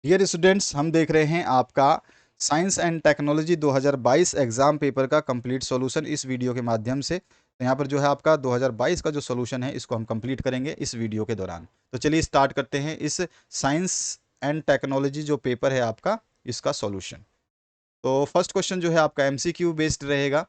Dear students, हम देख रहे हैं आपका science and technology 2022 exam paper का कंप्लीट सॉल्यूशन इस वीडियो के माध्यम से। तो यहाँ पर जो है आपका 2022 का जो सॉल्यूशन है इसको हम कंप्लीट करेंगे इस वीडियो के दौरान। तो चलिए स्टार्ट करते हैं इस साइंस एंड टेक्नोलॉजी जो पेपर है आपका, इसका सॉल्यूशन। तो फर्स्ट क्वेश्चन जो है आपका एमसीक्यू बेस्ड रहेगा।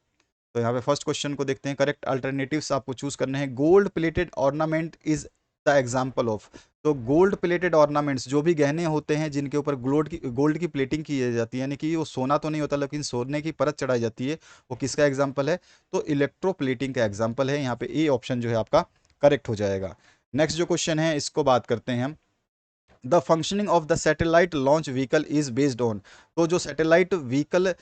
तो यहाँ पे फर्स्ट क्वेश्चन को देखते हैं। करेक्ट अल्टरनेटिव्स आपको चूज करने हैं। Gold plated ornament is the example of. तो गोल्ड प्लेटेड ऑर्नामेंट्स जो भी गहने होते हैं जिनके ऊपर गोल्ड की प्लेटिंग की जाती है, यानी कि वो सोना तो नहीं होता लेकिन सोने की परत चढ़ाई जाती है, वो किसका एग्जाम्पल है? तो इलेक्ट्रोप्लेटिंग का एग्जाम्पल है। यहाँ पे ए ऑप्शन जो है आपका करेक्ट हो जाएगा। नेक्स्ट जो क्वेश्चन है इसको बात करते हैं हम। The functioning of the satellite launch vehicle is based on. तो जो सैटेलाइट व्हीकल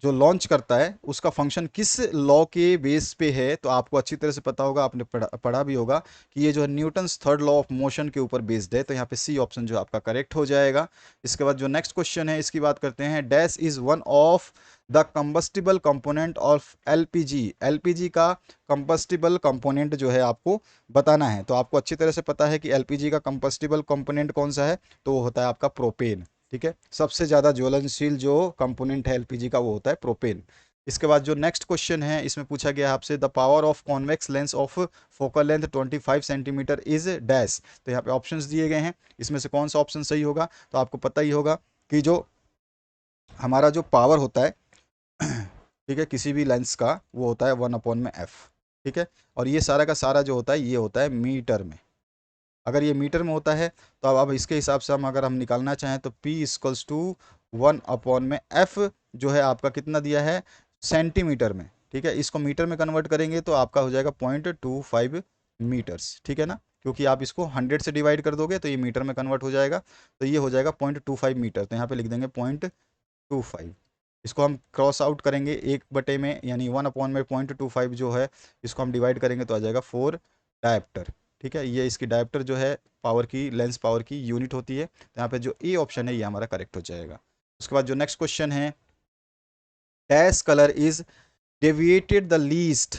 जो लॉन्च करता है उसका फंक्शन किस लॉ के बेस पे है? तो आपको अच्छी तरह से पता होगा, आपने पढ़ा भी होगा कि ये जो है Newton's third law of motion के ऊपर बेस्ड है। तो यहाँ पे सी ऑप्शन जो आपका करेक्ट हो जाएगा। इसके बाद जो नेक्स्ट क्वेश्चन है इसकी बात करते हैं। Dash is one of the combustible component of LPG. LPG का कंबस्टिबल कंपोनेंट जो है आपको बताना है। तो आपको अच्छी तरह से पता है कि एलपीजी का कंबस्टिबल कंपोनेंट कौन सा है? तो वो होता है आपका प्रोपेन। ठीक है, सबसे ज़्यादा ज्वलनशील जो कंपोनेंट है एलपीजी का वो होता है प्रोपेन। इसके बाद जो नेक्स्ट क्वेश्चन है इसमें पूछा गया है आपसे, the power of convex lens of focal length 25 centimetre is dash. तो यहाँ पे ऑप्शंस दिए गए हैं, इसमें से कौन सा ऑप्शन सही होगा? तो आपको पता ही होगा कि जो हमारा जो पावर होता है ठीक है, किसी भी लेंस का वो होता है 1/f। ठीक है, और ये सारा का सारा जो होता है ये होता है मीटर में। अगर ये मीटर में होता है तो अब इसके हिसाब से हम अगर हम निकालना चाहें तो P इक्वल्स टू 1/f जो है आपका कितना दिया है? सेंटीमीटर में। ठीक है, इसको मीटर में कन्वर्ट करेंगे तो आपका हो जाएगा 0.25 मीटर्स। ठीक है ना, क्योंकि आप इसको 100 से डिवाइड कर दोगे तो ये मीटर में कन्वर्ट हो जाएगा। तो ये हो जाएगा 0.25 मीटर। तो यहाँ पे लिख देंगे 0.25। इसको हम क्रॉस आउट करेंगे 1 बटे में, यानी 1/में 0.25 जो है इसको हम डिवाइड करेंगे तो आ जाएगा 4 डायप्टर। ठीक है, ये इसकी डायप्टर जो है पावर की, लेंस पावर की यूनिट होती है। तो यहाँ पे जो ए ऑप्शन है ये हमारा करेक्ट हो जाएगा। उसके बाद जो नेक्स्ट क्वेश्चन है, dash colour is deviated the least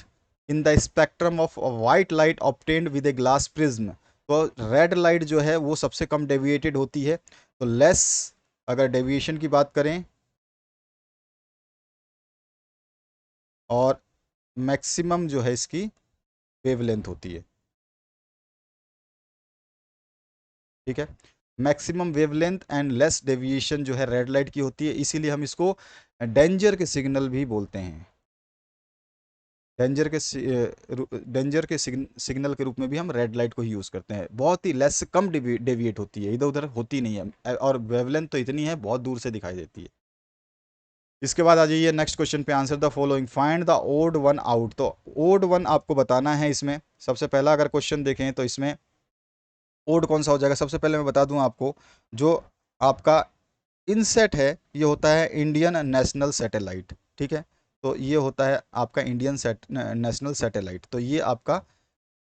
in the spectrum of white light obtained with a glass prism. तो रेड लाइट जो है वो सबसे कम डेविएटेड होती है। तो लेस अगर डेविएशन की बात करें और मैक्सिमम जो है इसकी वेवलेंथ होती है। ठीक है, maximum wavelength and less deviation जो है रेड लाइट की होती है, इसीलिए हम इसको डेंजर के सिग्नल भी बोलते हैं। डेंजर के सिग्नल के रूप में भी हम रेड लाइट को ही यूज़ करते हैं। बहुत ही लेस, कम डेविएट होती है, इधर उधर होती नहीं है, और वेवलेंथ तो इतनी है बहुत दूर से दिखाई देती है। इसके बाद आ जाइए नेक्स्ट क्वेश्चन पे। Answer the following, find the odd one out. तो ओड वन आपको बताना है इसमें। सबसे पहला अगर क्वेश्चन देखें तो इसमें ओड कौन सा हो जाएगा? सबसे पहले मैं बता दूं आपको, जो आपका इनसेट है ये होता है इंडियन नेशनल सैटेलाइट। ठीक है, तो ये होता है आपका इंडियन नेशनल सैटेलाइट। तो ये आपका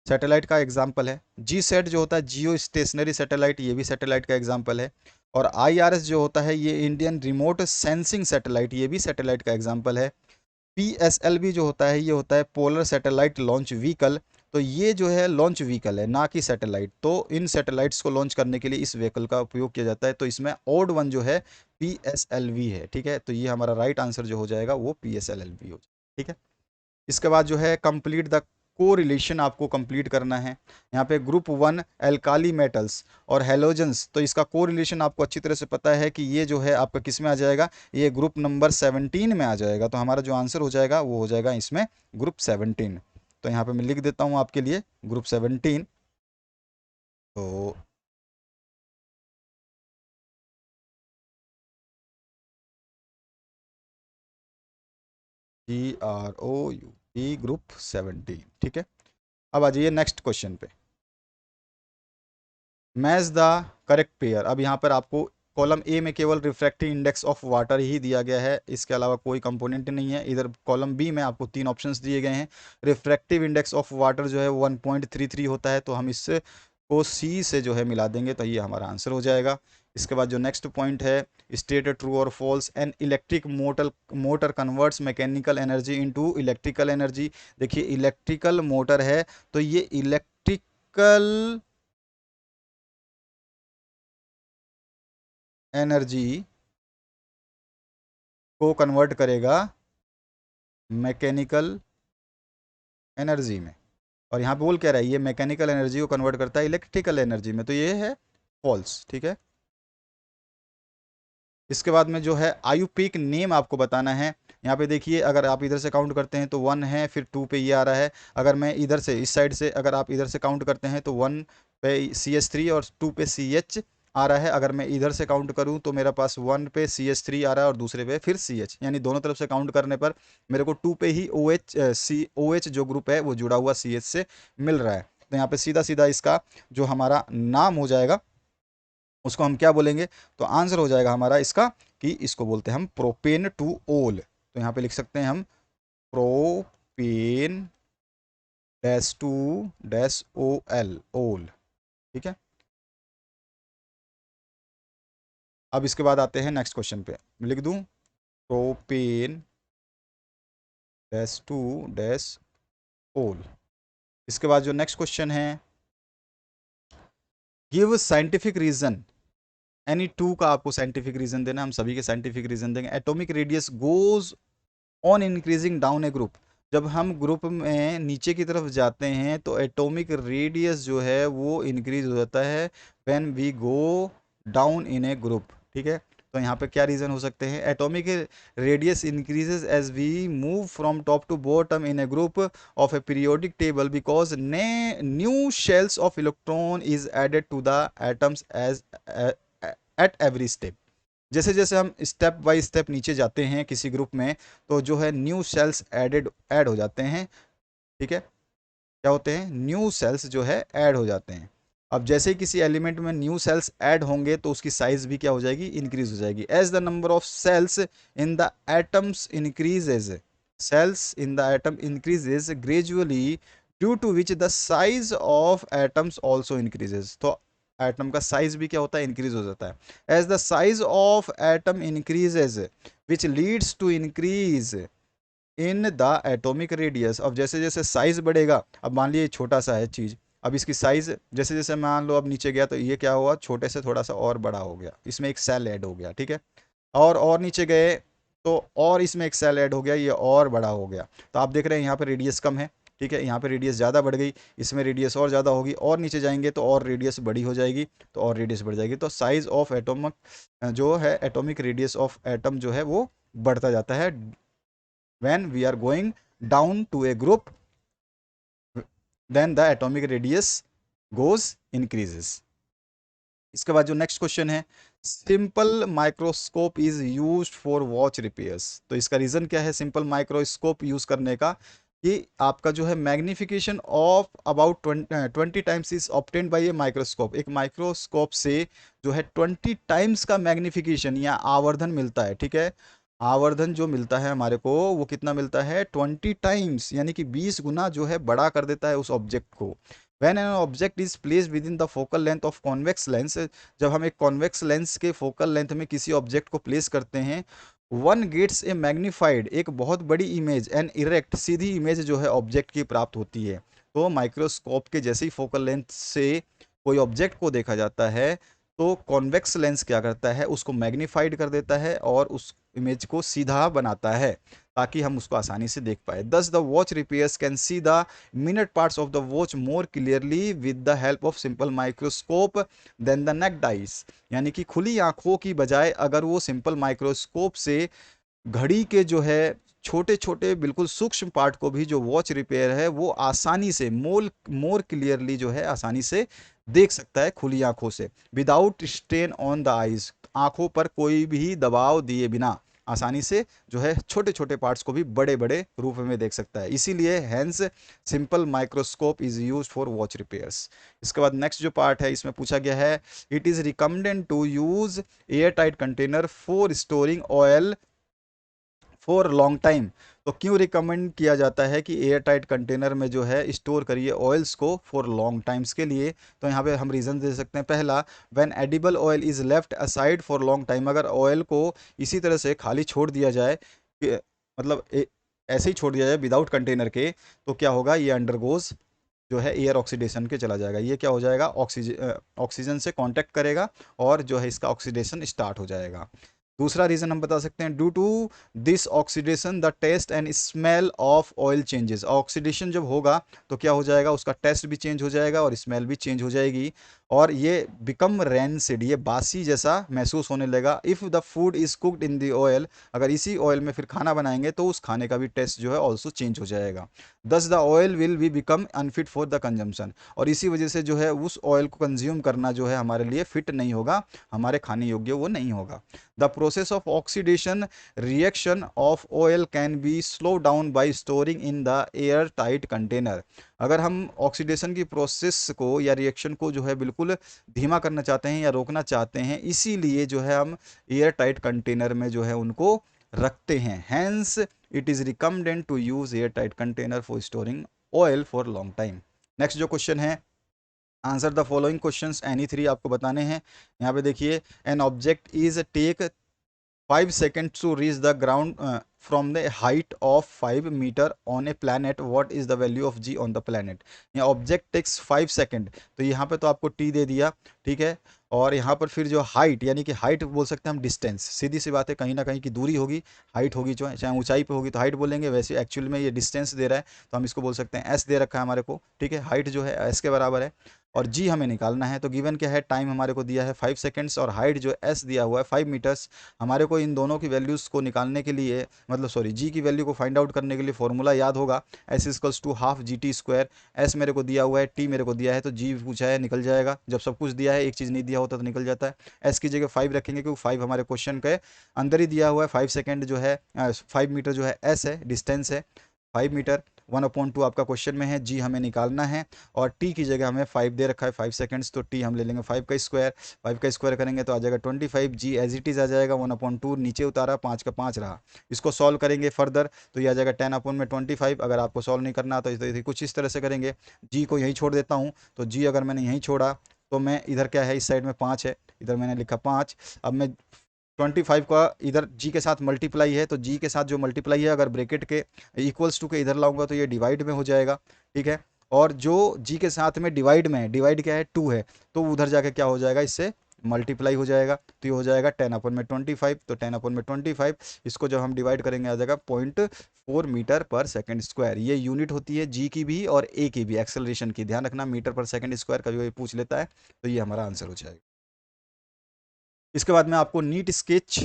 सैटेलाइट का एग्जाम्पल है। जी सेट जो होता है जियो स्टेशनरी सैटेलाइट, ये भी सैटेलाइट का एग्जाम्पल है। और आईआरएस जो होता है ये इंडियन रिमोट सेंसिंग सैटेलाइट, ये भी सैटेलाइट का एग्जाम्पल है। पीएसएलवी जो होता है ये होता है पोलर सैटेलाइट लॉन्च व्हीकल। तो ये जो है लॉन्च व्हीकल है ना कि सैटेलाइट। तो इन सैटेलाइट्स को लॉन्च करने के लिए इस व्हीकल का उपयोग किया जाता है। तो इसमें ओड वन जो है पीएसएलवी है। ठीक है, तो ये हमारा राइट आंसर जो हो जाएगा वो पीएसएलवी हो जाएगा। ठीक है, इसके बाद जो है कंप्लीट द को रिलेशन आपको कंप्लीट करना है। यहाँ पे ग्रुप 1 एल्काली मेटल्स और हेलोजेंस, तो इसका को रिलेशन आपको अच्छी तरह से पता है कि ये जो है आपका किस में आ जाएगा? ये ग्रुप नंबर 17 में आ जाएगा। तो हमारा जो आंसर हो जाएगा वो हो जाएगा इसमें ग्रुप 17। तो यहाँ पे मैं लिख देता हूँ आपके लिए ग्रुप 17। तो GROUP ग्रुप 17। ठीक है, अब आ जाइए नेक्स्ट क्वेश्चन पे। Match the correct pair. अब यहाँ पर आपको कॉलम ए में केवल रिफ्रैक्टिव इंडेक्स ऑफ वाटर ही दिया गया है, इसके अलावा कोई कंपोनेंट नहीं है। इधर कॉलम बी में आपको 3 ऑप्शंस दिए गए हैं। रिफ्रैक्टिव इंडेक्स ऑफ वाटर जो है 1.33 होता है, तो हम इससे को सी से जो है मिला देंगे तो ये हमारा आंसर हो जाएगा। इसके बाद जो नेक्स्ट पॉइंट है, स्टेट ट्रू और false. An electric motor converts mechanical energy into electrical energy. देखिए इलेक्ट्रिकल मोटर है तो ये इलेक्ट्रिकल एनर्जी को कन्वर्ट करेगा मैकेनिकल एनर्जी में। और यहाँ पे बोल क्या रहा है, ये मैकेनिकल एनर्जी को कन्वर्ट करता है इलेक्ट्रिकल एनर्जी में, तो ये है फॉल्स। ठीक है। इसके बाद में जो है आयु पीक नेम आपको बताना है। यहाँ पे देखिए, अगर आप इधर से काउंट करते हैं तो 1 है, फिर 2 पे ये आ रहा है। अगर मैं इधर से इस साइड से अगर आप इधर से काउंट करते हैं तो 1 पे CH3 और 2 पे CH आ रहा है। अगर मैं इधर से काउंट करूं तो मेरे पास 1 पे CH3 आ रहा है और दूसरे पे फिर CH, यानी दोनों तरफ से काउंट करने पर मेरे को 2 पे ही OH जो ग्रुप है वो जुड़ा हुआ CH से मिल रहा है। तो यहाँ पे सीधा सीधा इसका जो हमारा नाम हो जाएगा उसको हम क्या बोलेंगे, तो आंसर हो जाएगा हमारा इसका कि इसको बोलते हैं हम प्रोपेन टू ओल। तो यहाँ पे लिख सकते हैं हम propane dash two dash OL ol. ठीक है। अब इसके बाद आते हैं नेक्स्ट क्वेश्चन पे, लिख दूं प्रोपेन डैश टू डैश ओल। इसके बाद जो नेक्स्ट क्वेश्चन है, give scientific reason, any two का आपको साइंटिफिक रीजन देना, हम सभी के साइंटिफिक रीजन देंगे। Atomic radius goes on increasing down a group, जब हम ग्रुप में नीचे की तरफ जाते हैं तो एटॉमिक रेडियस जो है वो इंक्रीज हो जाता है when we go down in a group. ठीक है। तो यहाँ पे क्या रीज़न हो सकते हैं, atomic radius increases as we move from top to bottom in a group of a periodic table because ने new shells of electron is added to the atoms as at every step. जैसे जैसे हम step by step नीचे जाते हैं किसी group में तो जो है न्यू सेल्स ऐड हो जाते हैं। ठीक है। क्या होते हैं, न्यू सेल्स जो है ऐड हो जाते हैं। अब जैसे ही किसी एलिमेंट में न्यू सेल्स ऐड होंगे तो उसकी साइज भी क्या हो जाएगी, इंक्रीज हो जाएगी। As the number of shells in the atoms increases, shells in the atom increases gradually due to which the size of atoms also increases. तो एटम का साइज भी क्या होता है, इंक्रीज हो जाता है। As the size of atom increases which leads to increase in the atomic radius. अब जैसे जैसे साइज बढ़ेगा, अब मान लीजिए छोटा सा है चीज़, अब इसकी साइज जैसे जैसे मान लो अब नीचे गया तो ये क्या हुआ, छोटे से थोड़ा सा और बड़ा हो गया, इसमें एक सेल ऐड हो गया। ठीक है। और नीचे गए तो और इसमें एक सेल ऐड हो गया, ये और बड़ा हो गया। तो आप देख रहे हैं यहाँ पर रेडियस कम है। ठीक है। यहाँ पे रेडियस ज़्यादा बढ़ गई, इसमें रेडियस और ज़्यादा होगी, और नीचे जाएंगे तो और रेडियस बड़ी हो जाएगी, तो और रेडियस बढ़ जाएगी। तो साइज ऑफ एटॉमिक जो है, एटॉमिक रेडियस ऑफ एटम जो है वो बढ़ता जाता है when we are going down to a group, then the atomic radius goes increases। इसके बाद जो नेक्स्ट क्वेश्चन है, simple microscope is used for watch repairs. तो इसका रीजन क्या है सिंपल माइक्रोस्कोप यूज करने का, कि आपका जो है magnification of about 20 times is obtained by a microscope. एक माइक्रोस्कोप से जो है 20 टाइम्स का मैग्निफिकेशन या आवर्धन मिलता है। ठीक है। आवर्धन जो मिलता है हमारे को वो कितना मिलता है, 20 टाइम्स, यानी कि 20 गुना जो है बड़ा कर देता है उस ऑब्जेक्ट को। When an object is placed with in the focal length of convex lens, जब हम एक कॉन्वेक्स लेंस के फोकल लेंथ में किसी ऑब्जेक्ट को प्लेस करते हैं, वन गेट्स ए मैग्नीफाइड, एक बहुत बड़ी इमेज, एन इरेक्ट, सीधी इमेज जो है ऑब्जेक्ट की प्राप्त होती है। तो माइक्रोस्कोप के जैसे ही फोकल लेंथ से कोई ऑब्जेक्ट को देखा जाता है तो कॉन्वेक्स लेंस क्या करता है, उसको मैग्नीफाइड कर देता है और उस इमेज को सीधा बनाता है ताकि हम उसको आसानी से देख पाए। Thus the watch repairers can see the minute parts of the watch more clearly with the help of simple microscope than the naked eyes. यानी कि खुली आंखों की बजाय अगर वो सिंपल माइक्रोस्कोप से घड़ी के जो है छोटे छोटे बिल्कुल सूक्ष्म पार्ट को भी जो वॉच रिपेयर है वो आसानी से मोर क्लियरली जो है आसानी से देख सकता है खुली आंखों से, without strain on the eyes, आंखों पर कोई भी दबाव दिए बिना आसानी से जो है छोटे छोटे पार्ट्स को भी बड़े बड़े रूप में देख सकता है। इसीलिए hence simple microscope is use for watch repairers. इसके बाद नेक्स्ट जो पार्ट है इसमें पूछा गया है, it is recommended to use air tight container for storing oil for long time. तो क्यों रिकमेंड किया जाता है कि एयर टाइट कंटेनर में जो है स्टोर करिए ऑयल्स को फॉर लॉन्ग टाइम्स के लिए, तो यहाँ पे हम रीज़न दे सकते हैं। पहला, when edible oil is left aside for long time, अगर ऑयल को इसी तरह से खाली छोड़ दिया जाए मतलब ऐसे ही छोड़ दिया जाए विदाउट कंटेनर के, तो क्या होगा, ये अंडरगोज जो है एयर ऑक्सीडेशन के चला जाएगा। ये क्या हो जाएगा, ऑक्सीजन से कांटेक्ट करेगा और जो है इसका ऑक्सीडेशन स्टार्ट हो जाएगा। दूसरा रीजन हम बता सकते हैं, due to this oxidation the taste and smell of oil changes. Oxidation जब होगा तो क्या हो जाएगा, उसका टेस्ट भी चेंज हो जाएगा और स्मेल भी चेंज हो जाएगी और ये बिकम रैंसिड, ये बासी जैसा महसूस होने लगा। If the food is cooked in the oil, अगर इसी ऑयल में फिर खाना बनाएंगे तो उस खाने का भी टेस्ट जो है ऑल्सो चेंज हो जाएगा। दस the oil will be become unfit for the consumption, और इसी वजह से जो है उस ऑयल को कंज्यूम करना जो है हमारे लिए फिट नहीं होगा, हमारे खाने योग्य वो नहीं होगा। The process of oxidation reaction of oil can be slow down by storing in the air tight container. अगर हम ऑक्सीडेशन की प्रोसेस को या रिएक्शन को जो है बिल्कुल धीमा करना चाहते हैं या रोकना चाहते हैं, इसीलिए जो है हम एयर टाइट कंटेनर में जो है उनको रखते हैं। Hence it is recommended to use air tight container for storing oil for long time. Next जो क्वेश्चन है, answer the following questions any three आपको बताने हैं। यहाँ पे देखिए, an object is take 5 seconds to reach the ground from the height of 5 meter on a planet, what is the value of g on the planet। यहाँ object takes 5 second, तो यहाँ पे तो आपको टी दे दिया, ठीक है, और यहाँ पर फिर जो हाइट, यानी कि हाइट बोल सकते हैं हम डिस्टेंस, सीधी सी बात है, कहीं ना कहीं की दूरी होगी, हाइट होगी, चाहे ऊंचाई पे होगी तो हाइट बोलेंगे, वैसे एक्चुअल में ये डिस्टेंस दे रहा है तो हम इसको बोल सकते हैं एस दे रखा है हमारे को, ठीक है, हाइट जो है एस के बराबर है और जी हमें निकालना है। तो गिवन क्या है, टाइम हमारे को दिया है 5 सेकेंड्स और हाइट जो एस दिया हुआ है 5 मीटर्स। हमारे को इन दोनों की वैल्यूज़ को निकालने के लिए, मतलब सॉरी जी की वैल्यू को फाइंड आउट करने के लिए फॉर्मूला याद होगा, S equals to half g t square. S मेरे को दिया हुआ है, टी मेरे को दिया है, तो जी पूछा है निकल जाएगा। जब सब कुछ दिया है, एक चीज़ नहीं दिया होता तो निकल जाता है। एस की जगह 5 रखेंगे क्योंकि 5 हमारे क्वेश्चन के अंदर ही दिया हुआ है। 5 सेकेंड जो है 5 मीटर जो है एस है, डिस्टेंस है 5 मीटर। 1/2 आपका क्वेश्चन में है, जी हमें निकालना है और टी की जगह हमें 5 दे रखा है 5 सेकंड्स, तो टी हम ले लेंगे 5 का स्क्वायर। 5 का स्क्वायर करेंगे तो आ जाएगा 25, जी एज इट इज़ आ जाएगा 1/2, नीचे उतारा 5 का 5 रहा। इसको सॉल्व करेंगे फर्दर तो ये आ जाएगा 10/25। अगर आपको सॉल्व नहीं करना तो कुछ इस तरह से करेंगे, जी को यहीं छोड़ देता हूँ, तो जी अगर मैंने यहीं छोड़ा तो मैं इधर क्या है, इस साइड में 5 है, इधर मैंने लिखा 5। अब मैं 25 का इधर जी के साथ मल्टीप्लाई है, तो जी के साथ जो मल्टीप्लाई है अगर ब्रैकेट के इक्वल्स टू के इधर लाऊंगा तो ये डिवाइड में हो जाएगा, ठीक है, और जो जी के साथ में डिवाइड में है, डिवाइड क्या है 2 है, तो उधर जाके क्या हो जाएगा, इससे मल्टीप्लाई हो जाएगा, तो ये हो जाएगा 10/25। तो 10/25 इसको जब हम डिवाइड करेंगे आ जाएगा 0.4 मीटर पर सेकंड स्क्वायर। ये यूनिट होती है जी की भी और ए की भी, एक्सेलरेशन की, ध्यान रखना, मीटर पर सेकंड स्क्वायर कभी कभी पूछ लेता है, तो ये हमारा आंसर हो जाएगा। इसके बाद में आपको नीट स्केच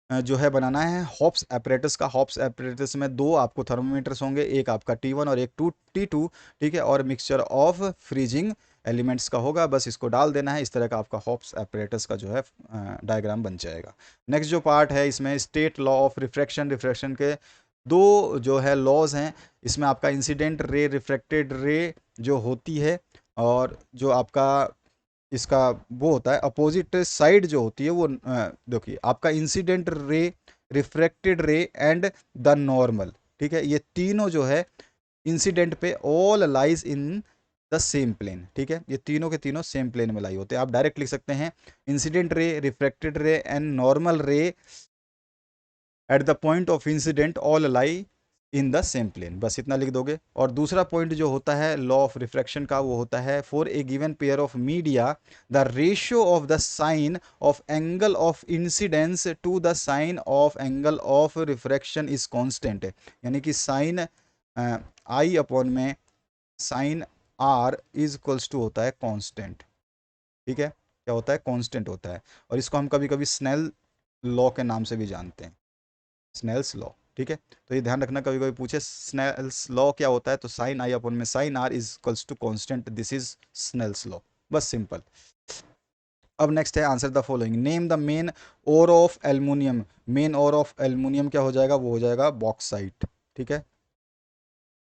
जो है बनाना है हॉप्स एपरेटस का। हॉप्स एपरेटस में दो आपको थर्मोमीटर्स होंगे, एक आपका T1 और एक T2, ठीक है, और मिक्सचर ऑफ फ्रीजिंग एलिमेंट्स का होगा, बस इसको डाल देना है। इस तरह का आपका हॉप्स एपरेटस का जो है डायग्राम बन जाएगा। नेक्स्ट जो पार्ट है इसमें state law of refraction. Refraction के दो जो है लॉज हैं इसमें, आपका इंसिडेंट रे, रिफ्रैक्टेड रे जो होती है, और जो आपका इसका वो होता है अपोजिट साइड जो होती है वो देखिए आपका incident ray, refracted ray and the normal, ठीक है, ये तीनों जो है इंसिडेंट पे all lies in the same plane, ठीक है, ये तीनों के तीनों सेम प्लेन में लाई होते हैं। आप डायरेक्ट लिख सकते हैं incident ray, refracted ray and normal ray at the point of incident all lie in the same plane, बस इतना लिख दोगे। और दूसरा पॉइंट जो होता है लॉ ऑफ रिफ्रैक्शन का, वो होता है for a given pair of media the ratio of the sine of angle of incidence to the sine of angle of refraction is constant. यानी कि साइन आई अपॉन में sine r is equals to होता है constant, ठीक है, क्या होता है, कांस्टेंट होता है, और इसको हम कभी कभी स्नेल लॉ के नाम से भी जानते हैं, स्नेल्स लॉ, ठीक है। तो ये ध्यान रखना, कभी कभी पूछे स्नेल्स लॉ क्या होता है, तो साइन आई अपॉन में sine r is equals to constant, this is Snell's law, बस सिंपल। अब नेक्स्ट है answer the following, name the main ore of aluminium. Main ore of aluminium क्या हो जाएगा, वो हो जाएगा बॉक्साइट, ठीक है।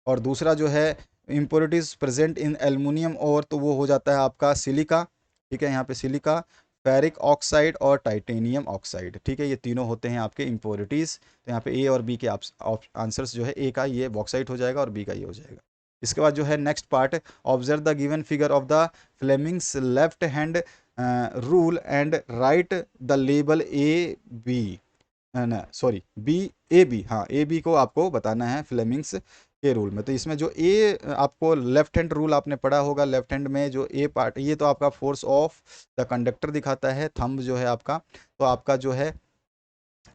और दूसरा जो है इम्प्योरिटीज प्रेजेंट इन एल्युमिनियम और, तो वो हो जाता है आपका सिलिका, ठीक है, यहाँ पे सिलिका, फेरिक ऑक्साइड और टाइटेनियम ऑक्साइड, ठीक है, ये तीनों होते हैं आपके इम्प्योरिटीज़। तो यहाँ पे ए और बी के आंसर्स जो है, ए का ये बॉक्साइट हो जाएगा और बी का ये हो जाएगा। इसके बाद जो है next part, observe the given figure of the Fleming's left hand rule and write the label A B, ना सॉरी बी ए बी, हाँ ए बी को आपको बताना है फ्लेमिंग्स ए रूल में। तो इसमें जो ए आपको लेफ्ट हैंड रूल आपने पढ़ा होगा, लेफ्ट हैंड में जो ए पार्ट, ये तो आपका फोर्स ऑफ द कंडक्टर दिखाता है, थंब जो है आपका, तो आपका जो है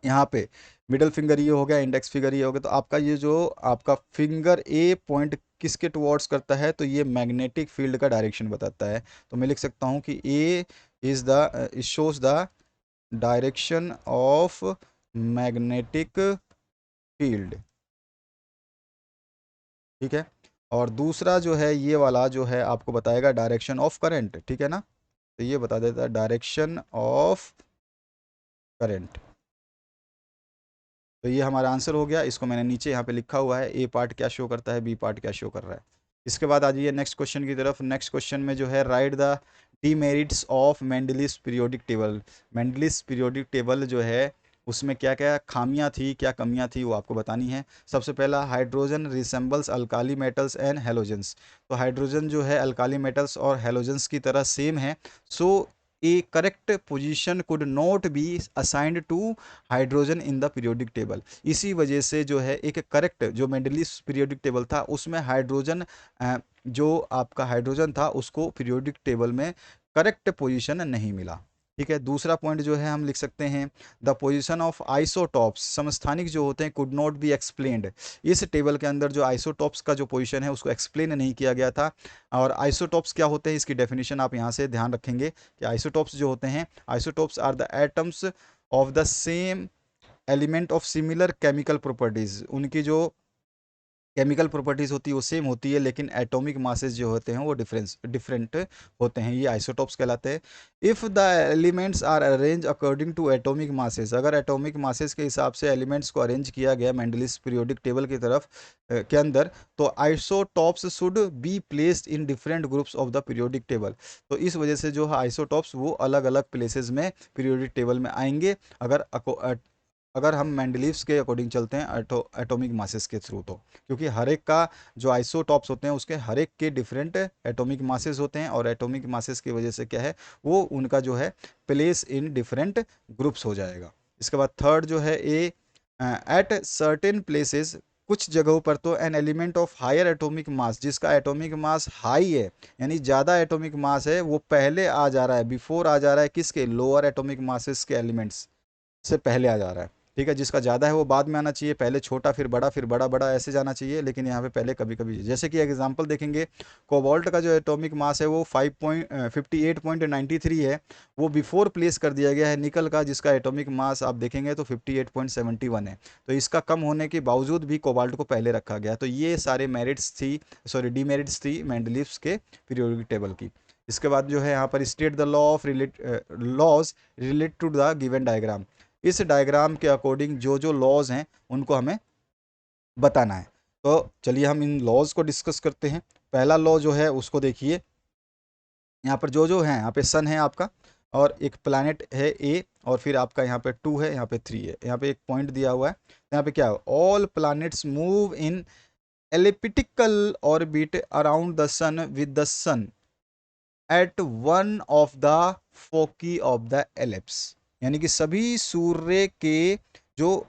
यहाँ पे मिडल फिंगर ये हो गया, इंडेक्स फिंगर ये हो गया, तो आपका ये जो आपका फिंगर ए पॉइंट किसके टुवर्ड्स करता है, तो ये मैग्नेटिक फील्ड का डायरेक्शन बताता है। तो मैं लिख सकता हूँ कि A is the, it shows the direction of magnetic field, ठीक है। और दूसरा जो है ये वाला जो है आपको बताएगा डायरेक्शन ऑफ करंट, ठीक है ना। तो ये बता देता है डायरेक्शन ऑफ करंट। तो ये हमारा आंसर हो गया। इसको मैंने नीचे यहाँ पे लिखा हुआ है, ए पार्ट क्या शो करता है, बी पार्ट क्या शो कर रहा है। इसके बाद आ जाइए नेक्स्ट क्वेश्चन की तरफ। नेक्स्ट क्वेश्चन में जो है write the demerits of Mendeleev's periodic table. Mendeleev's periodic table जो है उसमें क्या क्या खामियां थी, क्या कमियां थी, वो आपको बतानी है। सबसे पहला, hydrogen resembles alkali metals and halogens. तो हाइड्रोजन जो है अल्काली मेटल्स और हेलोजेंस की तरह सेम है। So a correct position could not be assigned to hydrogen in the periodic table. इसी वजह से जो है एक करेक्ट जो मेंडलीव पीरियोडिक टेबल था उसमें हाइड्रोजन, जो आपका हाइड्रोजन था उसको पीरियोडिक टेबल में करेक्ट पोजीशन नहीं मिला, ठीक है। दूसरा पॉइंट जो है हम लिख सकते हैं, द पोजीशन ऑफ आइसोटॉप्स समस्थानिक जो होते हैं कुड नॉट बी एक्सप्लेन्ड। इस टेबल के अंदर जो आइसोटॉप्स का जो पोजीशन है उसको एक्सप्लेन नहीं किया गया था। और आइसोटॉप्स क्या होते हैं, इसकी डेफिनेशन आप यहाँ से ध्यान रखेंगे कि आइसोटॉप्स जो होते हैं, isotopes are the atoms of the same element of similar chemical properties. उनकी जो केमिकल प्रॉपर्टीज होती है वो सेम होती है, लेकिन एटॉमिक मासेस जो होते हैं वो डिफरेंट होते हैं, ये आइसोटॉप्स कहलाते हैं। If the elements are arrange according to atomic masses, अगर एटॉमिक मासेस के हिसाब से एलिमेंट्स को अरेंज किया गया मेंडलिस पीरियोडिक टेबल की तरफ के अंदर, तो isotopes should be placed in different groups of the periodic table. तो इस वजह से जो है आइसोटॉप्स वो अलग अलग प्लेसेस में पीरियोडिक टेबल में आएंगे, अगर हम मेंडलीव्स के अकॉर्डिंग चलते हैं एटॉमिक मासेस के थ्रू। तो क्योंकि हर एक का जो आइसोटॉप्स होते हैं उसके हर एक के डिफरेंट एटॉमिक मासेस होते हैं, और एटॉमिक मासेस की वजह से क्या है वो उनका जो है प्लेस इन डिफरेंट ग्रुप्स हो जाएगा। इसके बाद थर्ड जो है ए, एट सर्टेन प्लेसेस, कुछ जगहों पर तो an element of higher atomic mass, जिसका एटॉमिक मास हाई है यानी ज़्यादा एटॉमिक मास है, वो पहले आ जा रहा है, बिफोर आ जा रहा है किसके, लोअर एटॉमिक मासेस के एलिमेंट्स से पहले आ जा रहा है, ठीक है। जिसका ज़्यादा है वो बाद में आना चाहिए, पहले छोटा फिर बड़ा बड़ा ऐसे जाना चाहिए, लेकिन यहाँ पे पहले कभी कभी, जैसे कि एग्जांपल देखेंगे, कोबाल्ट का जो एटॉमिक मास है वो 58.93 है, वो बिफोर प्लेस कर दिया गया है निकल का, जिसका एटॉमिक मास आप देखेंगे तो 58.71 है। तो इसका कम होने के बावजूद भी कोबाल्ट को पहले रखा गया। तो ये सारे मेरिट्स थी, सॉरी डीमेरिट्स थी मेंडलीव्स के पीरियोडिक टेबल की। इसके बाद जो है यहाँ पर state the law of laws relate to the given diagram. इस डायग्राम के अकॉर्डिंग जो जो लॉज हैं उनको हमें बताना है। तो चलिए हम इन लॉज को डिस्कस करते हैं। पहला लॉ जो है उसको देखिए, यहाँ पर जो है, यहाँ पे सन है आपका, और एक प्लैनेट है ए, और फिर आपका यहाँ पे 2 है, यहाँ पे 3 है, यहाँ पे एक पॉइंट दिया हुआ है। यहाँ पे क्या है, all planets move in elliptical orbit around the sun with the sun at one of the foci of the ellipse. यानी कि सभी सूर्य के जो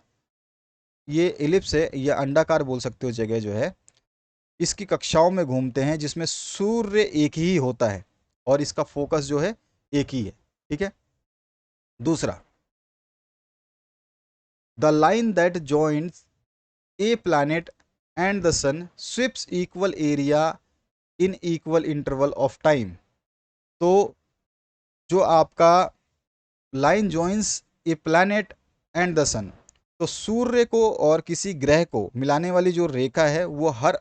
ये एलिप्स है या अंडाकार बोल सकते हो जगह जो है, इसकी कक्षाओं में घूमते हैं, जिसमें सूर्य एक ही होता है और इसका फोकस जो है एक ही है, ठीक है। दूसरा, the line that joints a planet and the sun sweeps equal area in equal interval of time. तो जो आपका line joins a planet and the sun, तो सूर्य को और किसी ग्रह को मिलाने वाली जो रेखा है वो हर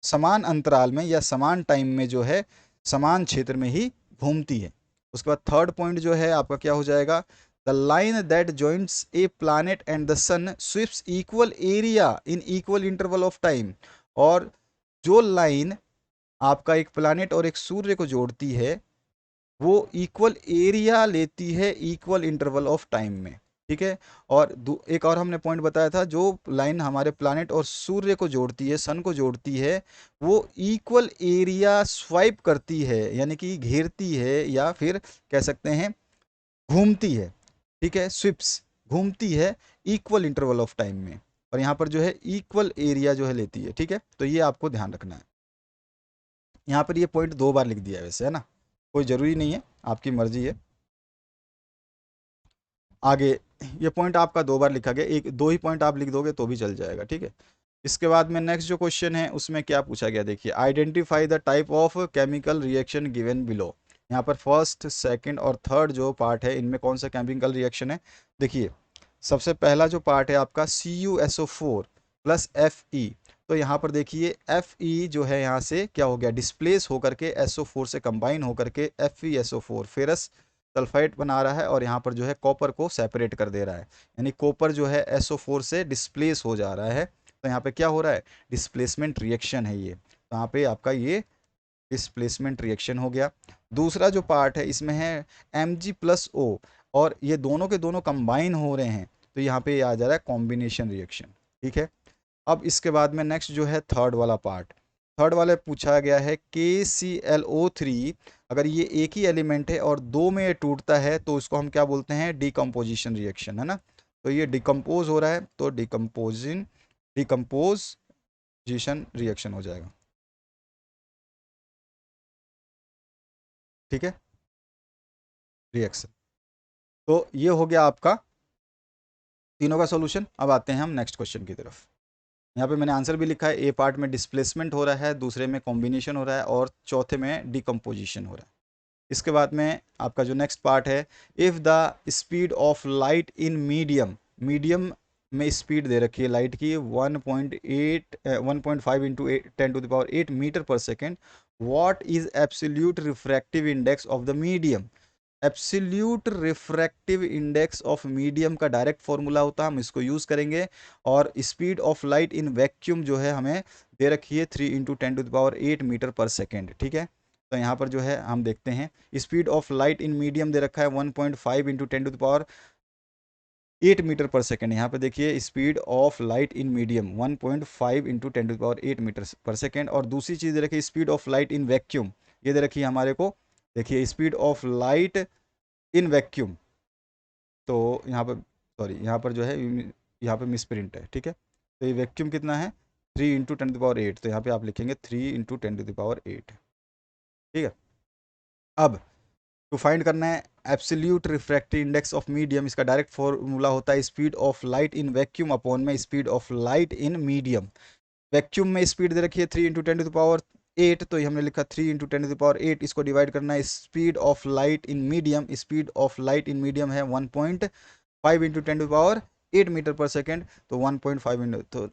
समान अंतराल में या समान टाइम में जो है समान क्षेत्र में ही घूमती है। उसके बाद थर्ड पॉइंट जो है आपका क्या हो जाएगा, the line that joints a planet and the sun sweeps equal area in equal interval of time. और जो लाइन आपका एक प्लैनेट और एक सूर्य को जोड़ती है वो इक्वल एरिया लेती है इक्वल इंटरवल ऑफ टाइम में, ठीक है। और एक और हमने पॉइंट बताया था, जो लाइन हमारे प्लैनेट और सूर्य को जोड़ती है, सन को जोड़ती है, वो इक्वल एरिया स्वाइप करती है, यानी कि घेरती है, या फिर कह सकते हैं घूमती है, ठीक है। स्विप्स घूमती है इक्वल इंटरवल ऑफ टाइम में। और यहाँ पर जो है इक्वल एरिया जो है लेती है, ठीक है। तो ये आपको ध्यान रखना है। यहाँ पर ये पॉइंट 2 बार लिख दिया है वैसे, है ना, कोई ज़रूरी नहीं है, आपकी मर्जी है। आगे ये पॉइंट आपका 2 बार लिखा गया, एक 2 ही पॉइंट आप लिख दोगे तो भी चल जाएगा, ठीक है। इसके बाद में नेक्स्ट जो क्वेश्चन है उसमें क्या पूछा गया, देखिए, identify the type of chemical reaction given below. यहाँ पर फर्स्ट, सेकंड और थर्ड जो पार्ट है इनमें कौन सा केमिकल रिएक्शन है। देखिए, सबसे पहला जो पार्ट है आपका CuSO4 प्लस Fe। तो यहाँ पर देखिए Fe जो है यहाँ से क्या हो गया, डिस्प्लेस होकर के SO4 से कंबाइन होकर के FeSO4 फेरस सल्फाइड बना रहा है, और यहाँ पर जो है कॉपर को सेपरेट कर दे रहा है, यानी कॉपर जो है SO4 से डिस्प्लेस हो जा रहा है। तो यहाँ पे क्या हो रहा है, डिस्प्लेसमेंट रिएक्शन है ये। तो यहाँ पे आपका ये डिस्प्लेसमेंट रिएक्शन हो गया। दूसरा जो पार्ट है इसमें है Mg+O, और ये दोनों के दोनों कंबाइन हो रहे हैं, तो यहाँ पे आ जा रहा है कॉम्बिनेशन रिएक्शन, ठीक है। अब इसके बाद में नेक्स्ट जो है थर्ड वाला पार्ट, थर्ड वाले पूछा गया है KClO3, अगर ये एक ही एलिमेंट है और दो में टूटता है तो उसको हम क्या बोलते हैं, डिकम्पोजिशन रिएक्शन, है ना। तो ये डिकम्पोज हो रहा है तो डिकम्पोजिशन रिएक्शन हो जाएगा, ठीक है, रिएक्शन। तो ये हो गया आपका तीनों का सॉल्यूशन। अब आते हैं हम नेक्स्ट क्वेश्चन की तरफ। यहाँ पे मैंने आंसर भी लिखा है, ए पार्ट में डिस्प्लेसमेंट हो रहा है, दूसरे में कॉम्बिनेशन हो रहा है, और चौथे में डिकम्पोजिशन हो रहा है। इसके बाद में आपका जो नेक्स्ट पार्ट है, if the speed of light in medium, medium में स्पीड दे रखी है लाइट की 1.5 into 10⁸ metre per second, what is absolute refractive index of the medium. Absolute refractive index of medium का डायरेक्ट फॉर्मूला होता है, हम इसको यूज़ करेंगे। और speed of light in vacuum जो है हमें दे रखी है 3 × 10⁸ मीटर पर सेकेंड, ठीक है। तो यहाँ पर जो है हम देखते हैं, speed of light in medium दे रखा है 1.5 × 10⁸ मीटर पर सेकेंड। यहाँ पे देखिए speed of light in medium 1.5 × 10⁸ metre per second. और दूसरी चीज़ दे रखी है speed of light in vacuum, ये दे रखी है हमारे को, देखिए speed of light in vacuum. तो यहाँ पर सॉरी, यहाँ पर जो है यहाँ पे मिस प्रिंट है, ठीक है। तो ये वैक्यूम कितना है, 3 × 10⁸, तो यहाँ पे आप लिखेंगे 3 × 10⁸, ठीक है। अब टू फाइंड करना है absolute refractive index of medium, इसका डायरेक्ट फॉर्मूला होता है speed of light in vacuum upon में speed of light in medium. Vacuum में स्पीड दे रखी है 3 × 10⁸, तो ये हमने लिखा 3 × 10⁸, इसको डिवाइड करना है speed of light in medium, speed of light in medium है 1.5 × 10⁸ मीटर पर सेकेंड। तो 1.5 इंटू, तो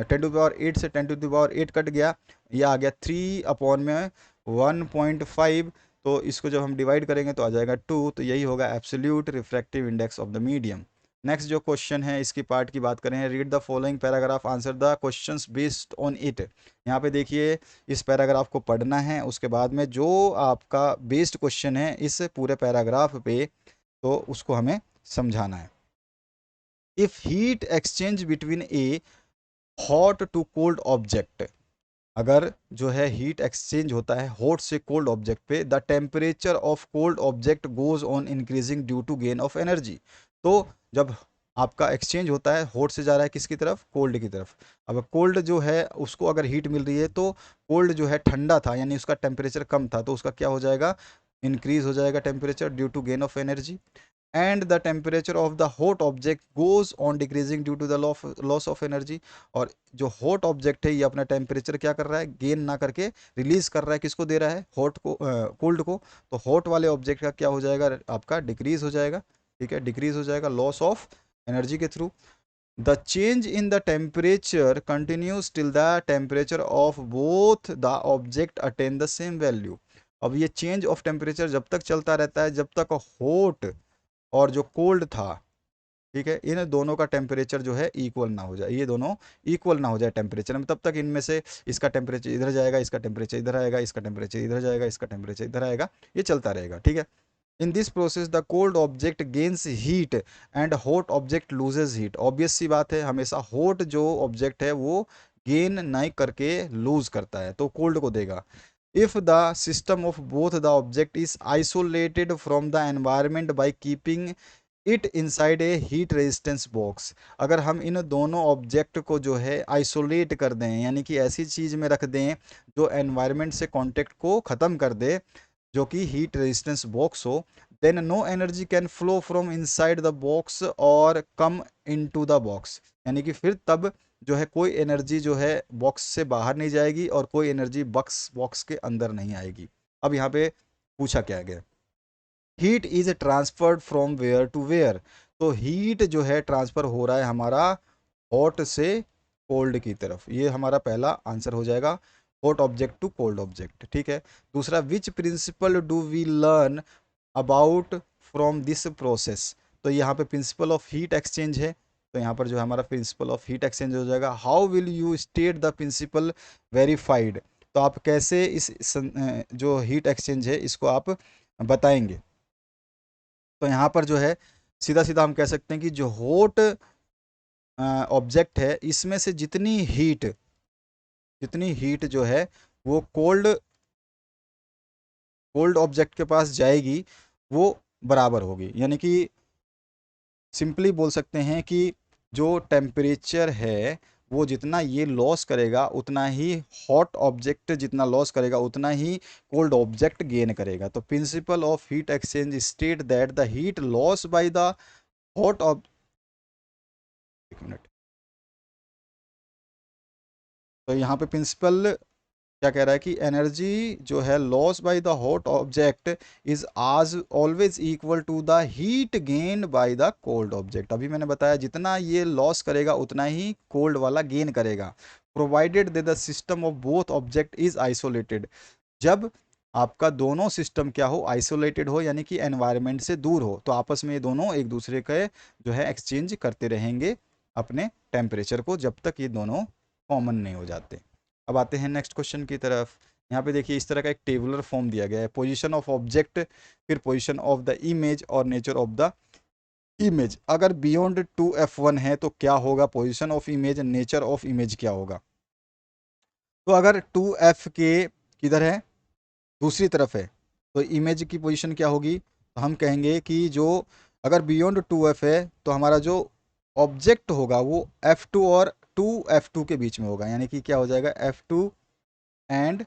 10⁸ से 10⁸ कट गया, ये आ गया 3 अपॉन में 1.5, तो इसको जब हम डिवाइड करेंगे तो आ जाएगा 2, तो यही होगा absolute refractive index of the medium. Next जो क्वेश्चन है इसकी पार्ट की बात करें, read the following paragraph, answer the questions based on it. यहाँ पे देखिए इस पैराग्राफ को पढ़ना है, उसके बाद में जो आपका बेस्ड क्वेश्चन है इस पूरे पैराग्राफ पे, तो उसको हमें समझाना है। If heat exchange between a hot to cold object, अगर जो है हीट एक्सचेंज होता है हॉट से कोल्ड ऑब्जेक्ट पे, the temperature of cold object goes on increasing due to gain of energy. तो जब आपका एक्सचेंज होता है, हॉट से जा रहा है किसकी तरफ, कोल्ड की तरफ। अब कोल्ड जो है उसको अगर हीट मिल रही है, तो कोल्ड जो है ठंडा था यानी उसका टेम्परेचर कम था, तो उसका क्या हो जाएगा, इंक्रीज हो जाएगा temperature due to gain of energy. And the temperature of the hot object goes on decreasing due to the loss of energy. और जो हॉट ऑब्जेक्ट है ये अपना टेम्परेचर क्या कर रहा है, गेन ना करके रिलीज कर रहा है, किसको दे रहा है, हॉट को, कोल्ड को। तो हॉट वाले ऑब्जेक्ट का क्या हो जाएगा, आपका डिक्रीज हो जाएगा, ठीक है, डिक्रीज हो जाएगा लॉस ऑफ एनर्जी के through. The change in the temperature continues till the temperature of both the object attain the same value. अब ये चेंज ऑफ टेम्परेचर जब तक चलता रहता है जब तक हॉट और जो कोल्ड था, ठीक है, इन दोनों का टेम्परेचर जो है इक्वल ना हो जाए, ये दोनों इक्वल ना हो जाए टेम्परेचर में, तब तक इनमें से इसका टेम्परेचर इधर जाएगा, इसका टेम्परेचर इधर आएगा, इसका टेम्परेचर इधर जाएगा, इसका टेम्परेचर इधर आएगा, ये चलता रहेगा, ठीक है। In this process the cold object gains heat and hot object loses heat. Obvious सी बात है, हमेशा हॉट जो ऑब्जेक्ट है वो गेन नहीं करके लूज करता है, तो कोल्ड को देगा। if the system of both the object is isolated from the environment by keeping it inside a heat resistance box. अगर हम इन दोनों ऑब्जेक्ट को जो है आइसोलेट कर दें, यानी कि ऐसी चीज़ में रख दें जो एनवायरनमेंट से कांटेक्ट को ख़त्म कर दे, जो कि हीट रेजिस्टेंस बॉक्स हो, then no energy can flow from inside the box और कम इनटू द बॉक्स। यानी कि फिर तब जो है कोई एनर्जी जो है बॉक्स से बाहर नहीं जाएगी और कोई एनर्जी बॉक्स के अंदर नहीं आएगी। अब यहाँ पे पूछा क्या गया, heat is transferred from where to where. तो हीट जो है ट्रांसफर हो रहा है हमारा हॉट से कोल्ड की तरफ, ये हमारा पहला आंसर हो जाएगा, hot object to cold object. ठीक है, दूसरा, which principle do we learn about from this process. तो यहाँ पे प्रिंसिपल ऑफ हीट एक्सचेंज है, तो यहाँ पर जो है हमारा प्रिंसिपल ऑफ हीट एक्सचेंज हो जाएगा। How will you state the principle verified. तो आप कैसे जो हीट एक्सचेंज है इसको आप बताएंगे। तो यहाँ पर जो है सीधा सीधा हम कह सकते हैं कि जो हॉट ऑब्जेक्ट है इसमें से जितनी हीट जो है वो कोल्ड कोल्ड ऑब्जेक्ट के पास जाएगी वो बराबर होगी। यानी कि सिंपली बोल सकते हैं कि जो टेम्परेचर है वो जितना ये लॉस करेगा उतना ही हॉट ऑब्जेक्ट जितना लॉस करेगा उतना ही कोल्ड ऑब्जेक्ट गेन करेगा। तो principle of heat exchange state that the heat loss by the hot ऑब एक मिनट। तो यहाँ पे प्रिंसिपल क्या कह रहा है कि एनर्जी जो है loss by the hot object is आज always equal to the heat gain by the cold object. अभी मैंने बताया जितना ये लॉस करेगा उतना ही कोल्ड वाला गेन करेगा, provided they the system of both object is isolated. जब आपका दोनों सिस्टम क्या हो, आइसोलेटेड हो, यानी कि एनवायरनमेंट से दूर हो, तो आपस में ये दोनों एक दूसरे के जो है एक्सचेंज करते रहेंगे अपने टेम्परेचर को जब तक ये दोनों कॉमन नहीं हो जाते। अब आते हैं नेक्स्ट क्वेश्चन की तरफ। यहाँ पे देखिए इस तरह का एक टेबुलर फॉर्म दिया गया है, पोजीशन ऑफ ऑब्जेक्ट, फिर पोजीशन ऑफ द इमेज और नेचर ऑफ द इमेज। अगर बियॉन्ड 2F1 है तो क्या होगा, position of image, nature of image क्या होगा। तो अगर 2F के किधर है, दूसरी तरफ है, तो इमेज की पोजीशन क्या होगी, तो हम कहेंगे कि जो अगर बियॉन्ड 2F है तो हमारा जो ऑब्जेक्ट होगा वो F2 और 2F2 के बीच में होगा, यानी कि क्या हो जाएगा F2 एंड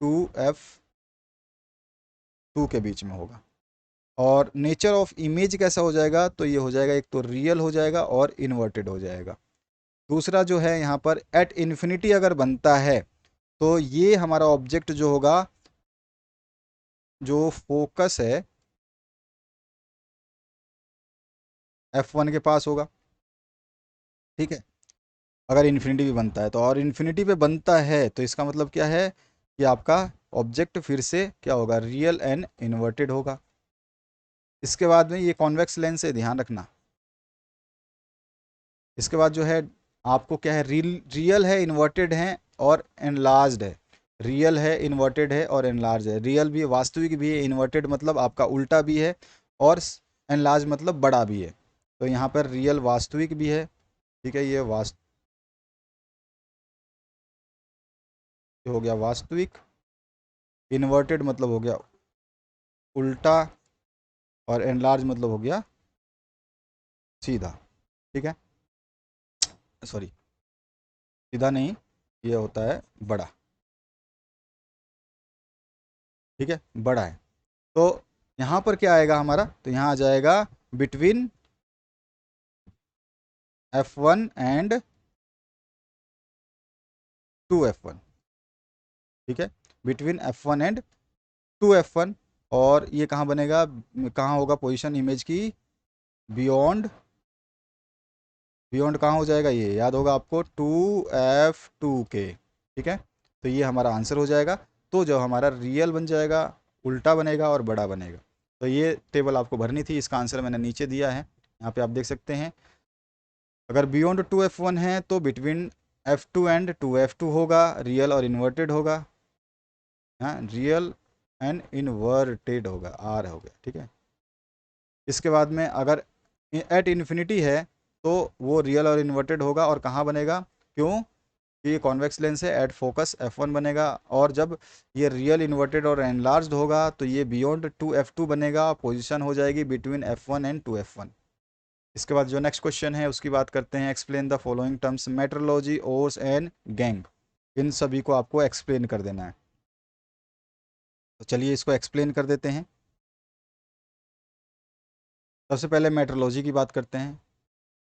2F2 के बीच में होगा। और नेचर ऑफ इमेज कैसा हो जाएगा, तो ये हो जाएगा एक तो रियल हो जाएगा और इन्वर्टेड हो जाएगा। दूसरा जो है यहाँ पर एट इन्फिनिटी अगर बनता है तो ये हमारा ऑब्जेक्ट जो होगा, जो फोकस है F1 के पास होगा। ठीक है, अगर इन्फिनिटी भी बनता है तो, और इन्फिनिटी पे बनता है तो इसका मतलब क्या है कि आपका ऑब्जेक्ट फिर से क्या होगा, रियल एंड इन्वर्टेड होगा। इसके बाद में ये कॉन्वेक्स लेंस है, ध्यान रखना। इसके बाद जो है आपको क्या है, रियल है, इन्वर्टेड है और एनलार्ज्ड है। रियल है, इन्वर्टेड है और एनलार्ज है। रियल भी वास्तविक भी है, इन्वर्टेड मतलब आपका उल्टा भी है, और एनलार्ज मतलब बड़ा भी है। तो यहाँ पर रियल वास्तविक भी है। ठीक है, ये हो गया वास्तविक, इन्वर्टेड मतलब हो गया उल्टा, और एनलार्ज मतलब हो गया सीधा। ठीक है, सॉरी, सीधा नहीं, ये होता है बड़ा। ठीक है, बड़ा है। तो यहाँ पर क्या आएगा हमारा, तो यहाँ आ जाएगा बिटवीन F1 एंड 2F1। ठीक है, बिटवीन F1 एंड 2F1। और ये कहाँ बनेगा, कहाँ होगा पोजीशन इमेज की, बियॉन्ड। बियॉन्ड कहाँ हो जाएगा, ये याद होगा आपको, 2F2 के। ठीक है, तो ये हमारा आंसर हो जाएगा। तो जो हमारा रियल बन जाएगा, उल्टा बनेगा और बड़ा बनेगा। तो ये टेबल आपको भरनी थी, इसका आंसर मैंने नीचे दिया है, यहाँ पे आप देख सकते हैं। अगर बियॉन्ड 2F1 है तो बिटवीन F2 एंड 2F2 होगा, रियल और इन्वर्टेड होगा। हाँ, रियल एंड इन्वर्टेड होगा, आर हो गया। ठीक है, इसके बाद में अगर एट इन्फिनिटी है तो वो रियल और इन्वर्टेड होगा, और कहाँ बनेगा, क्यों, ये कॉन्वेक्स लेंस है, एट फोकस f1 बनेगा, और जब ये रियल इन्वर्टेड और एनलार्ज्ड होगा तो ये बियॉन्ड 2f2 बनेगा, पोजीशन हो जाएगी बिटवीन f1 एंड 2f1। इसके बाद जो नेक्स्ट क्वेश्चन है उसकी बात करते हैं। Explain the following terms metrology, ores and gangue. इन सभी को आपको एक्सप्लेन कर देना है। तो चलिए इसको एक्सप्लेन कर देते हैं। सबसे पहले मेट्रोलॉजी की बात करते हैं।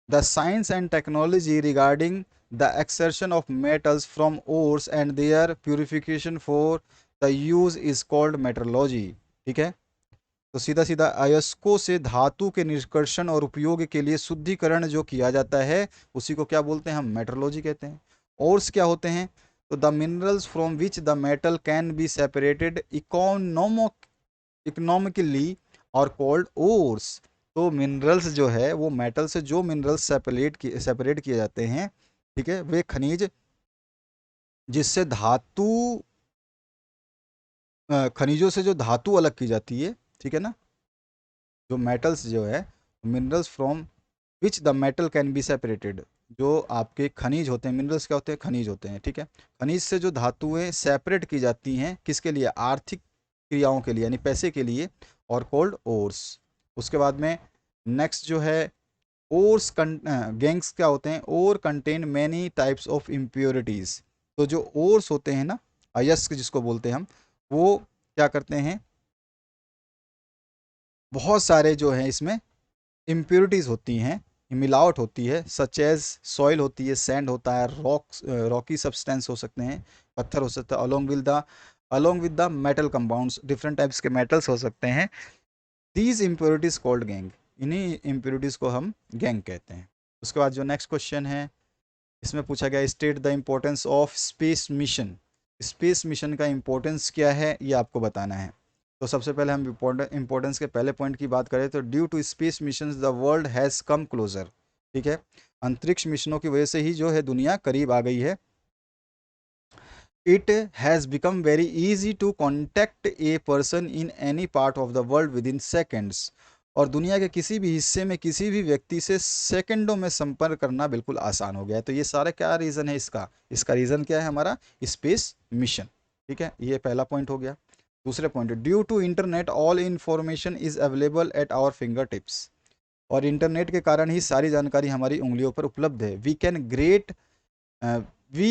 The science and technology regarding the extraction of metals from ores and their purification for the use is called metallurgy. ठीक है, तो सीधा सीधा अयस्कों से धातु के निष्कर्षण और उपयोग के लिए शुद्धिकरण जो किया जाता है उसी को क्या बोलते हैं, हम मेट्रोलॉजी कहते हैं। ओर्स क्या होते हैं, तो the minerals from which the metal can be separated economically और कॉल्ड ओर्स। तो मिनरल्स जो है वो मेटल से जो मिनरल्स सेपरेट किए जाते हैं, ठीक है, वे खनिज जिससे धातु खनिजों से जो धातु अलग की जाती है, ठीक है ना, जो मेटल्स जो है, minerals from which the metal can be separated, जो आपके खनिज होते हैं, मिनरल्स क्या होते हैं, खनिज होते हैं, ठीक है, खनिज से जो धातुएं सेपरेट की जाती हैं किसके लिए, आर्थिक क्रियाओं के लिए यानी पैसे के लिए, और कोल्ड ओर्स। उसके बाद में नेक्स्ट जो है ओर्स गैंग्स क्या होते हैं, ore contain many types of impurities. तो जो ओर्स होते हैं ना, अयस्क जिसको बोलते हैं हम, वो क्या करते हैं, बहुत सारे जो हैं इसमें इम्प्योरिटीज़ होती हैं, मिलावट होती है, सच एज सॉइल होती है, सैंड होता है, रॉकी सब्सटेंस हो सकते हैं, पत्थर हो सकता है, along with the metal compounds, different types के मेटल्स हो सकते हैं। दीज इम्प्योरिटीज़ कॉल्ड गैंग, इन्हीं इम्प्योरिटीज़ को हम गैंग कहते हैं। उसके बाद जो नेक्स्ट क्वेश्चन है इसमें पूछा गया, state the importance of space mission. Space mission का इम्पोर्टेंस क्या है ये आपको बताना है। तो सबसे पहले हम इम्पोर्टेंस के पहले पॉइंट की बात करें तो due to space mission the world has come closer. ठीक है, अंतरिक्ष मिशनों की वजह से ही जो है दुनिया करीब आ गई है। It has become very easy to contact a person in any part of the world within seconds. और दुनिया के किसी भी हिस्से में किसी भी व्यक्ति से सेकंडों में संपर्क करना बिल्कुल आसान हो गया है। तो ये सारा क्या रीज़न है इसका, इसका रीज़न क्या है, हमारा स्पेस मिशन। ठीक है, ये पहला पॉइंट हो गया। दूसरे point, due to internet all information is available at our finger tips. और इंटरनेट के कारण ही सारी जानकारी हमारी उंगलियों पर उपलब्ध है। We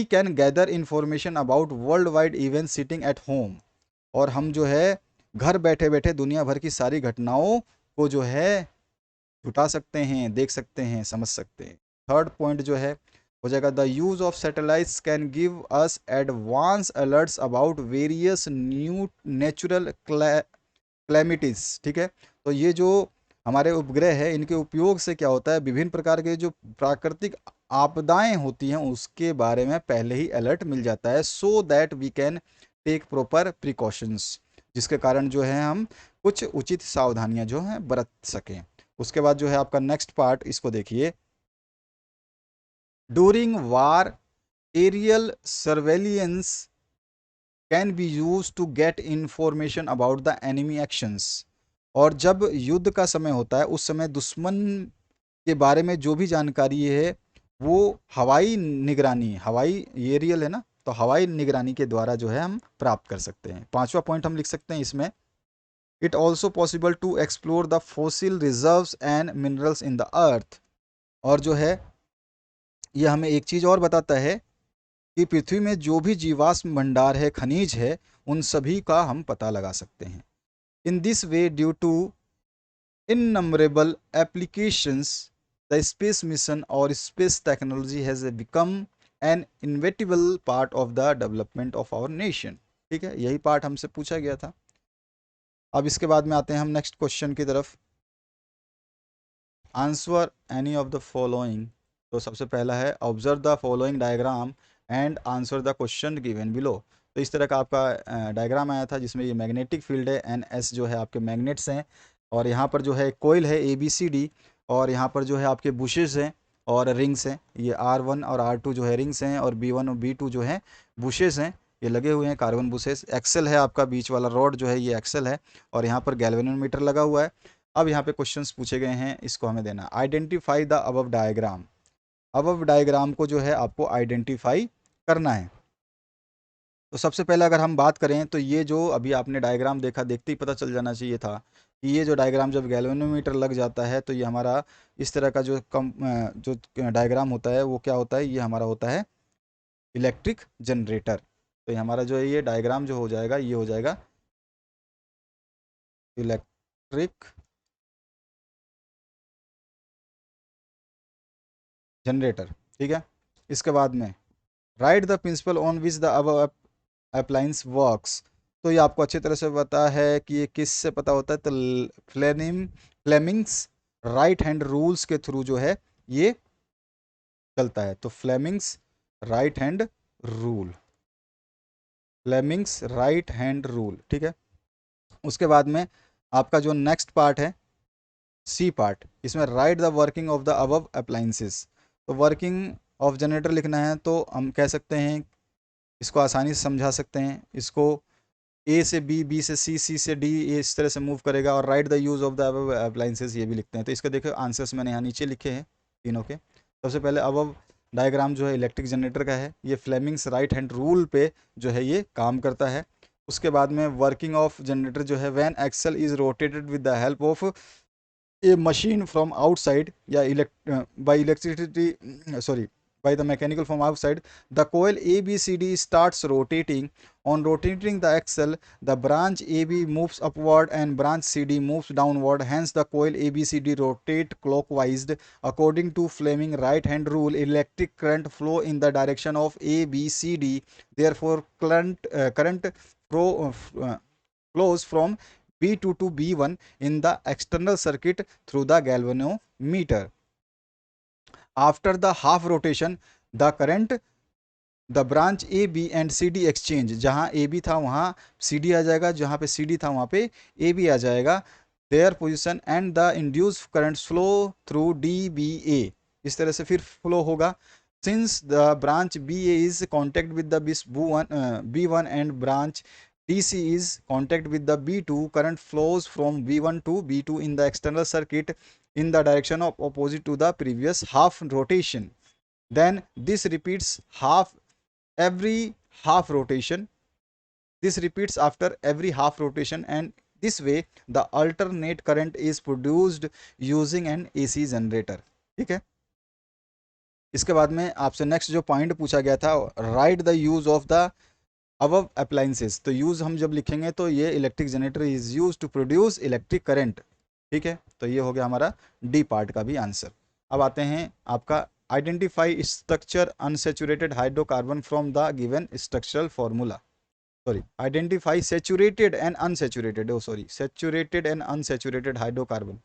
can gather information about world wide event sitting at home. और हम जो है घर बैठे बैठे दुनिया भर की सारी घटनाओं को जो है जुटा सकते हैं, देख सकते हैं, समझ सकते हैं। थर्ड पॉइंट जो है हो जाएगा, the use of satellites can give us advance alerts about various new natural calamities. ठीक है, तो ये जो हमारे उपग्रह है इनके उपयोग से क्या होता है, विभिन्न प्रकार के जो प्राकृतिक आपदाएं होती हैं उसके बारे में पहले ही अलर्ट मिल जाता है, so that we can take proper precautions, जिसके कारण जो है हम कुछ उचित सावधानियां जो हैं बरत सकें। उसके बाद जो है आपका नेक्स्ट पार्ट, इसको देखिए, during war aerial surveillance can be use to get information about the enemy actions. और जब युद्ध का समय होता है उस समय दुश्मन के बारे में जो भी जानकारी है वो हवाई निगरानी, हवाई एरियल है ना, तो हवाई निगरानी के द्वारा जो है हम प्राप्त कर सकते हैं। पांचवा पॉइंट हम लिख सकते हैं इसमें, it also possible to explore the fossil reserves and minerals in the earth. और जो है ये हमें एक चीज़ और बताता है कि पृथ्वी में जो भी जीवाश्म भंडार है, खनिज है, उन सभी का हम पता लगा सकते हैं। In this way, due to innumerable applications, the space mission और space technology has become an inevitable part of the development of our nation. ठीक है, यही पार्ट हमसे पूछा गया था। अब इसके बाद में आते हैं हम नेक्स्ट क्वेश्चन की तरफ। Answer any of the following. तो सबसे पहला है, observe the following diagram and answer the question given below. तो इस तरह का आपका डायग्राम आया था जिसमें ये मैग्नेटिक फील्ड है, एन एस जो है आपके मैग्नेट्स हैं, और यहाँ पर जो है कोयल है ABCD, और यहाँ पर जो है आपके बुशेस हैं और रिंग्स हैं, ये R1 और R2 जो है रिंग्स हैं, और B1 और B2 जो है बुशेस हैं, ये लगे हुए हैं कार्बन बुशेस। एक्सेल है आपका, बीच वाला रॉड जो है ये एक्सेल है, और यहाँ पर गैल्वेनोमीटर लगा हुआ है। अब यहाँ पे क्वेश्चंस पूछे गए हैं, इसको हमें देना, identify the above diagram. Above diagram को जो है आपको आइडेंटिफाई करना है। तो सबसे पहले अगर हम बात करें तो ये जो अभी आपने डायग्राम देखा, देखते ही पता चल जाना चाहिए था कि ये जो डायग्राम जब गैल्वेनोमीटर लग जाता है तो ये हमारा इस तरह का जो डायग्राम होता है वो क्या होता है, ये हमारा होता है इलेक्ट्रिक जनरेटर। तो ये हमारा जो है ये डायग्राम जो हो जाएगा ये हो जाएगा इलेक्ट्रिक जनरेटर। ठीक है, इसके बाद में right the principal on which the अब अप्लायंस वर्क्स। तो ये आपको अच्छी तरह से पता है कि ये किस से पता होता है, तो फ्लेमिंग्स राइट हैंड रूल्स के थ्रू जो है ये चलता है। तो Fleming's right hand rule, Fleming's right hand rule. ठीक है, उसके बाद में आपका जो नेक्स्ट पार्ट है सी पार्ट, इसमें right the working of the above appliances. तो वर्किंग ऑफ जनरेटर लिखना है तो हम कह सकते हैं, इसको आसानी से समझा सकते हैं, इसको ए से बी, बी से सी, सी से डी, ये इस तरह से मूव करेगा। और right the use of the above appliances ये भी लिखते हैं। तो इसका देखो आंसर्स मैंने यहाँ नीचे लिखे हैं तीनों के। सबसे पहले अबव डायग्राम जो है इलेक्ट्रिक जनरेटर का है, ये फ्लेमिंग्स राइट हैंड रूल पे जो है ये काम करता है। उसके बाद में वर्किंग ऑफ जनरेटर जो है when axle is rotated with the help of a machine from outside, by electricity, sorry, by the mechanical from outside, the coil ABCD starts rotating. On rotating the axle, the branch AB moves upward and branch CD moves downward. Hence the coil ABCD rotate clockwise. According to Fleming right hand rule, electric current flow in the direction of ABCD. Therefore current flows from B2 to B1 in the external circuit through the galvanometer. After the half rotation, the current, the branch A B and C D exchange, जहाँ A B था वहाँ C D आ जाएगा, जहाँ पे C D था वहाँ पे ए B आ जाएगा, their position and the induced current flow through D B A, इस तरह से फिर फ्लो होगा। Since the branch B A is contact with the B one and branch DC is contact with the B2, current flows from B1 to B2 in the external circuit in the direction of opposite to the previous half rotation. Then this repeats every half rotation. This repeats after every half rotation, and this way the alternate current is produced using an AC generator. ठीक है, इसके बाद में आपसे next जो point पूछा गया था, write the use of the above appliances. तो यूज़ हम जब लिखेंगे तो ये electric generator is use to produce electric current. ठीक है, तो ये हो गया हमारा डी पार्ट का भी आंसर। अब आते हैं आपका identify structure unsaturated hydrocarbon from the given structural formula. Sorry, identify saturated and unsaturated, saturated and unsaturated hydrocarbon.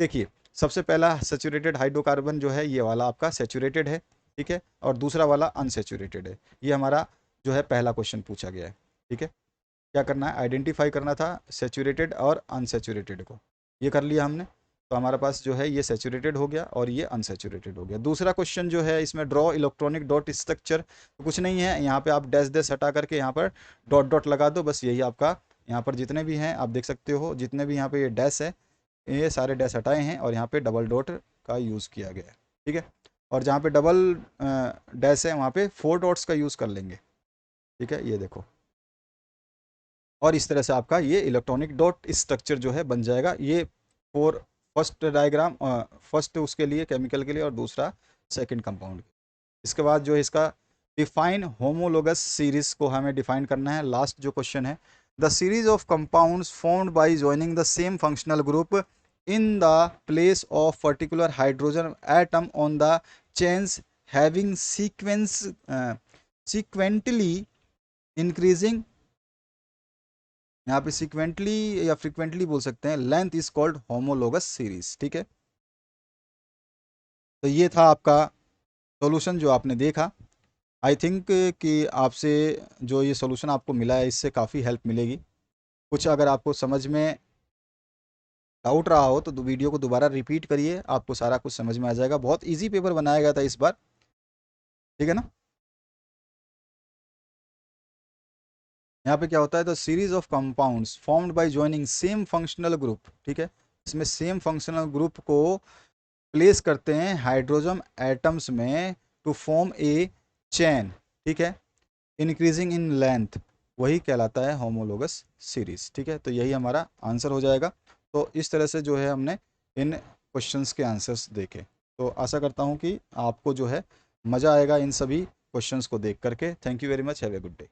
देखिए, सबसे पहला सेचुरेटेड हाइड्रोकार्बन जो है ये वाला आपका सेचुरेटेड है। ठीक है, और दूसरा वाला अनसेचुरेटेड है। ये हमारा जो है पहला क्वेश्चन पूछा गया है। ठीक है, क्या करना है, आइडेंटिफाई करना था सेचुरेटेड और अनसेचुरेटेड को, ये कर लिया हमने। तो हमारे पास जो है ये सेचुरेटेड हो गया और ये अनसेचुरेटेड हो गया। दूसरा क्वेश्चन जो है इसमें ड्रॉ इलेक्ट्रॉनिक डॉट स्ट्रक्चर, तो कुछ नहीं है, यहाँ पे आप डैश डैश हटा करके यहाँ पर डॉट डॉट लगा दो, बस यही आपका यहाँ पर जितने भी हैं आप देख सकते हो, जितने भी यहाँ पे ये डैश है ये सारे डैश हटाए हैं और यहाँ पे डबल डॉट का यूज़ किया गया है। ठीक है, और जहाँ पे डबल डैश है वहाँ पे 4 डॉट्स का यूज़ कर लेंगे। ठीक है, ये देखो, और इस तरह से आपका ये इलेक्ट्रॉनिक डॉट स्ट्रक्चर जो है बन जाएगा। ये फॉर फर्स्ट डायग्राम, फर्स्ट उसके लिए केमिकल के लिए और दूसरा सेकंड कंपाउंड। इसके बाद जो है इसका डिफाइन होमोलोगस सीरीज को हमें डिफाइन करना है। लास्ट जो क्वेश्चन है, the series of compounds formed by joining the same functional group in the place of particular hydrogen atom on the chains having sequentially increasing, यहाँ पे सीक्वेंटली या frequently बोल सकते हैं, length is called homologous series. ठीक है, तो ये था आपका सॉल्यूशन जो आपने देखा। आई थिंक कि आपसे जो ये सॉल्यूशन आपको मिला है इससे काफ़ी हेल्प मिलेगी। कुछ अगर आपको समझ में डाउट रहा हो तो वीडियो को दोबारा रिपीट करिए, आपको सारा कुछ समझ में आ जाएगा। बहुत इजी पेपर बनाया गया था इस बार। ठीक है ना, यहाँ पे क्या होता है, the series of compounds formed by joining same functional group. ठीक है, इसमें सेम फंक्शनल ग्रुप को प्लेस करते हैं हाइड्रोजन एटम्स में टू फॉर्म ए चैन। ठीक है। इंक्रीजिंग इन लेंथ वही कहलाता है होमोलोगस सीरीज। ठीक है, तो यही हमारा आंसर हो जाएगा। तो इस तरह से जो है हमने इन क्वेश्चंस के आंसर्स देखे। तो आशा करता हूँ कि आपको जो है मज़ा आएगा इन सभी क्वेश्चंस को देख करके। Thank you very much, have a good day.